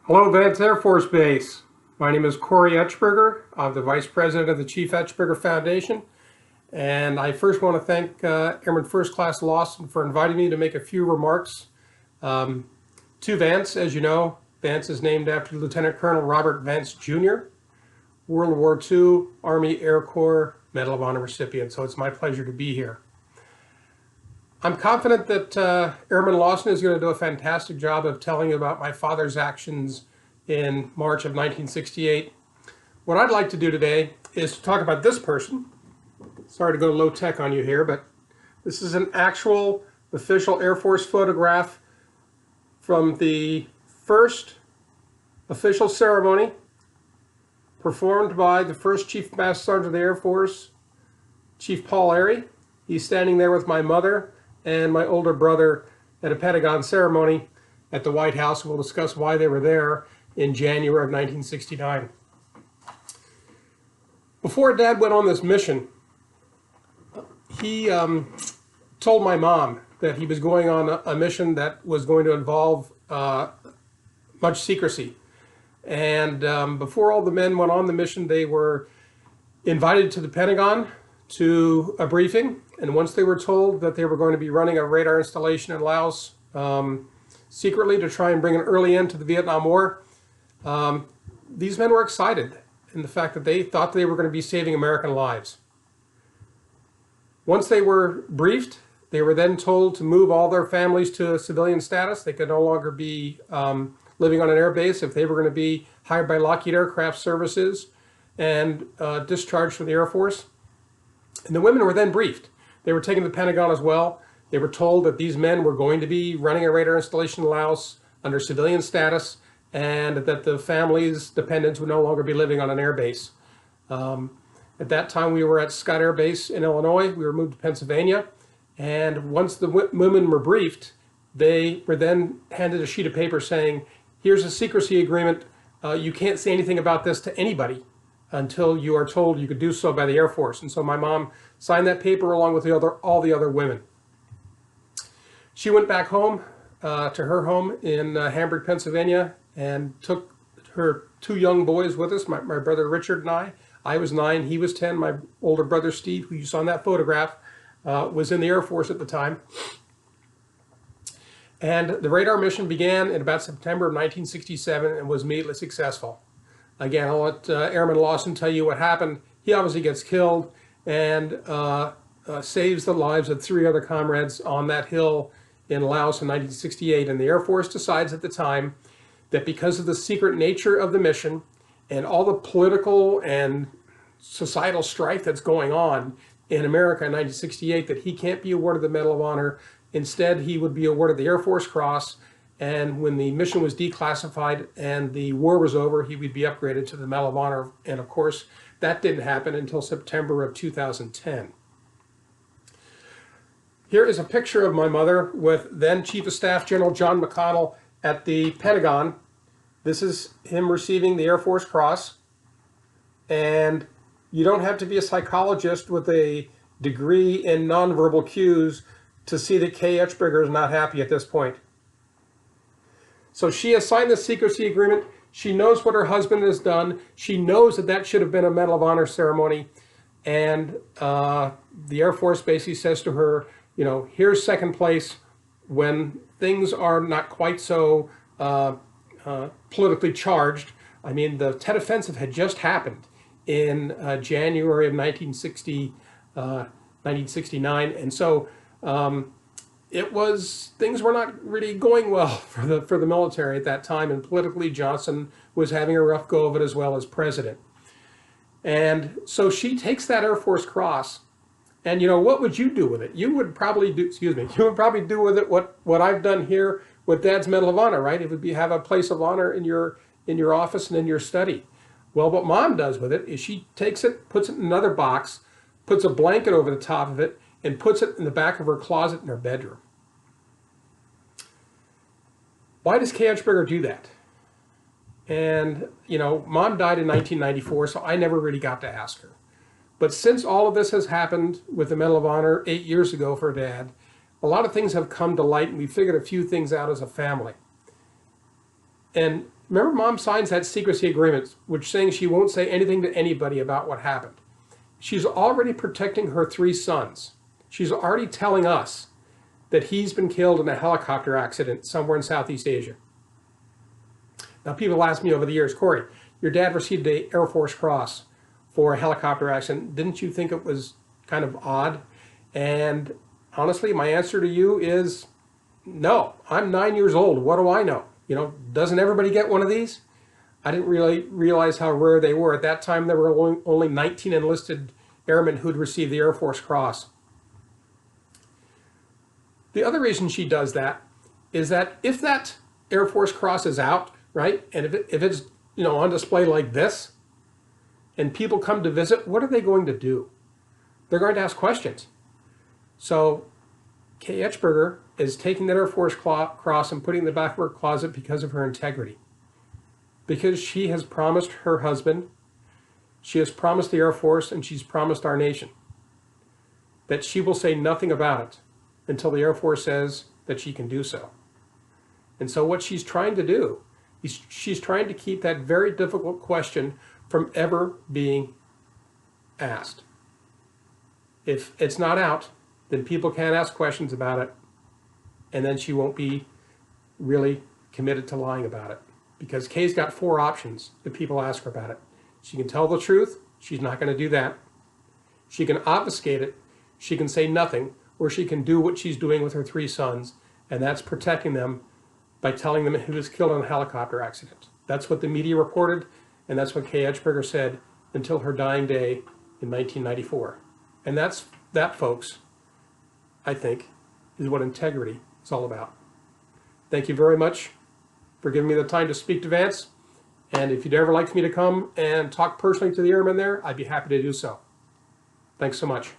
Hello, Vance Air Force Base. My name is Corey Etchberger. I'm the Vice President of the Chief Etchberger Foundation. And I first want to thank Airman First Class Lawson for inviting me to make a few remarks to Vance. As you know, Vance is named after Lieutenant Colonel Robert Vance Jr., World War II Army Air Corps Medal of Honor recipient. So it's my pleasure to be here. I'm confident that Airman Lawson is going to do a fantastic job of telling you about my father's actions in March of 1968. What I'd like to do today is to talk about this person. Sorry to go low tech on you here, but this is an actual official Air Force photograph from the first official ceremony performed by the first Chief Master Sergeant of the Air Force, Chief Paul Airy. He's standing there with my mother and my older brother at a Pentagon ceremony at the White House. We'll discuss why they were there in January of 1969. Before Dad went on this mission, he told my mom that he was going on a mission that was going to involve much secrecy. And before all the men went on the mission, they were invited to the Pentagon to a briefing. And once they were told that they were going to be running a radar installation in Laos secretly to try and bring an early end to the Vietnam War, these men were excited in the fact that they thought they were going to be saving American lives. Once they were briefed, they were then told to move all their families to civilian status. They could no longer be living on an air base if they were going to be hired by Lockheed Aircraft Services and discharged from the Air Force. And the women were then briefed. They were taken to the Pentagon as well. They were told that these men were going to be running a radar installation in Laos under civilian status, and that the families' dependents would no longer be living on an air base. At that time, we were at Scott Air Base in Illinois. We were moved to Pennsylvania. And once the women were briefed, they were then handed a sheet of paper saying, here's a secrecy agreement. You can't say anything about this to anybody until you are told you could do so by the Air Force. And so my mom signed that paper along with all the other women. She went back home to her home in Hamburg, Pennsylvania, and took her two young boys with us, my brother Richard and I. I was 9, he was 10. My older brother Steve, who you saw in that photograph, was in the Air Force at the time. And the radar mission began in about September of 1967 and was immediately successful. Again, I'll let Airman Lawson tell you what happened. He obviously gets killed and saves the lives of 3 other comrades on that hill in Laos in 1968. And the Air Force decides at the time that because of the secret nature of the mission and all the political and societal strife that's going on in America in 1968, that he can't be awarded the Medal of Honor. Instead, he would be awarded the Air Force Cross. And when the mission was declassified and the war was over, he would be upgraded to the Medal of Honor. And of course, that didn't happen until September of 2010. Here is a picture of my mother with then Chief of Staff General John McConnell at the Pentagon. This is him receiving the Air Force Cross. And you don't have to be a psychologist with a degree in nonverbal cues to see that Kay Etchberger is not happy at this point. So she has signed the secrecy agreement. She knows what her husband has done. She knows that that should have been a Medal of Honor ceremony. And the Air Force basically says to her, you know, here's second place when things are not quite so politically charged. I mean, the Tet Offensive had just happened in January of 1969. And so things were not really going well for the military at that time, and politically Johnson was having a rough go of it as well as president. And so she takes that Air Force Cross, and you know, what would you do with it? You would probably do, you would probably do with it what I've done here with Dad's Medal of Honor, right? It would be have a place of honor in your office and in your study. Well, what Mom does with it is she takes it, puts it in another box, puts a blanket over the top of it, and puts it in the back of her closet in her bedroom. Why does Kay Etchberger do that? And, you know, Mom died in 1994, so I never really got to ask her. But since all of this has happened with the Medal of Honor 8 years ago for Dad, a lot of things have come to light, and we figured a few things out as a family. And Remember, Mom signs that secrecy agreement, which saying she won't say anything to anybody about what happened. She's already protecting her 3 sons. She's already telling us that he's been killed in a helicopter accident somewhere in Southeast Asia. Now, people ask me over the years, Corey, your dad received an Air Force Cross for a helicopter accident. Didn't you think it was kind of odd? And honestly, my answer to you is no. I'm 9 years old. What do I know? You know, doesn't everybody get one of these? I didn't really realize how rare they were. At that time, there were only 19 enlisted airmen who'd received the Air Force Cross. The other reason she does that is that if that Air Force Cross is out, right, and if it's, you know, on display like this, and people come to visit, what are they going to do? They're going to ask questions. So Kay Etchberger is taking that Air Force Cross and putting it in the back of her closet because of her integrity. Because she has promised her husband, she has promised the Air Force, and she's promised our nation that she will say nothing about it until the Air Force says that she can do so. And so what she's trying to do is she's trying to keep that very difficult question from ever being asked. If it's not out, then people can't ask questions about it, and then she won't be really committed to lying about it. Because Kay's got 4 options if people ask her about it. She can tell the truth. She's not going to do that. She can obfuscate it. She can say nothing, or she can do what she's doing with her 3 sons, and that's protecting them by telling them who was killed in a helicopter accident. That's what the media reported, and that's what Kay Etchberger said until her dying day in 1994. And that, folks, I think, is what integrity is all about. Thank you very much for giving me the time to speak to Vance. And if you'd ever like for me to come and talk personally to the airmen there, I'd be happy to do so. Thanks so much.